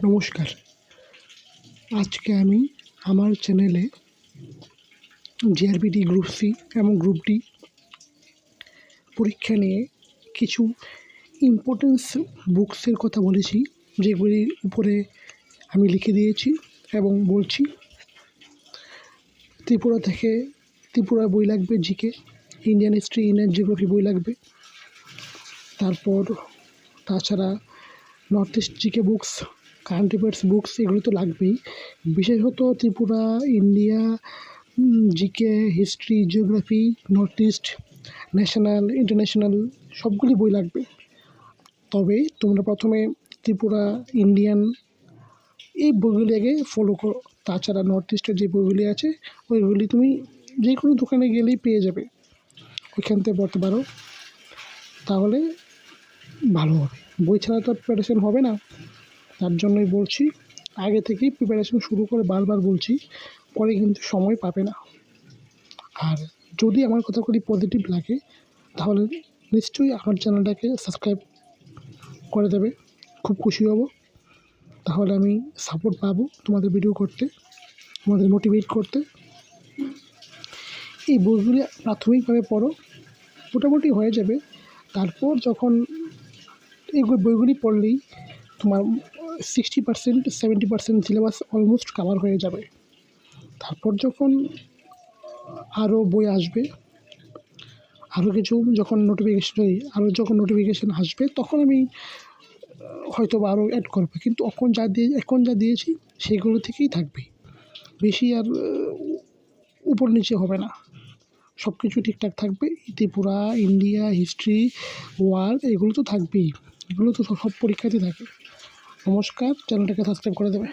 নমস্কার। আজকে আমি আমার চ্যানেলে জিআরবিটি গ্রুপ সি এবং গ্রুপ ডি পরীক্ষা নিয়ে কিছু ইম্পর্টেন্স বুকসের কথা বলেছি, যেগুলির উপরে আমি লিখে দিয়েছি এবং বলছি। ত্রিপুরা থেকে ত্রিপুরা বই লাগবে, GK, Indian history, Indian geography বই লাগবে। তারপর তাছাড়া north east GK books, current affairs books, এগুলো তো লাগবেই। বিশেষত Tripura, India, GK, history, geography, north east, national, international সবগুলি বই লাগবে। তবে তোমরা প্রথমে ত্রিপুরা, ইন্ডিয়ান এই বইগুলি আগে ফলো করো। তাছাড়া নর্থ ইস্টের যে বইগুলি আছে ওইগুলি তুমি যে কোনো দোকানে গেলেই পেয়ে যাবে, ওইখান থেকে পড়তে পারো, তাহলে ভালো হবে। বই ছাড়া তো প্রিপারেশন হবে না, তার জন্যই বলছি আগে থেকেই প্রিপারেশন শুরু করে। বারবার বলছি, পরে কিন্তু সময় পাবে না। আর যদি আমার কথাগুলি পজিটিভ লাগে তাহলে নিশ্চয়ই আমার চ্যানেলটাকে সাবস্ক্রাইব করে দেবে, খুব খুশি হব। তাহলে আমি সাপোর্ট পাবো তোমাদের ভিডিও করতে, তোমাদের মোটিভেট করতে। এই বইগুলি প্রাথমিকভাবে পড়ো, মোটামুটি হয়ে যাবে। তারপর যখন এই বইগুলি পড়লেই তোমার 60% 70% সিলেবাস অলমোস্ট কভার হয়ে যাবে। তারপর যখন আরও বই আসবে, আরও কিছু যখন নোটিফিকেশন আসবে, তখন আমি হয়তো বা আরও অ্যাড করবো। কিন্তু এখন যা দিয়েছি সেগুলো থেকেই থাকবে, বেশি আর উপর নিচে হবে না, সব কিছু ঠিকঠাক থাকবে। ত্রিপুরা, ইন্ডিয়া, হিস্ট্রি, ওয়ার্ল্ড এগুলো তো থাকবেই, এগুলো তো সব পরীক্ষাতেই থাকে। নমস্কার, চ্যানেলটাকে সাবস্ক্রাইব করে দেবে।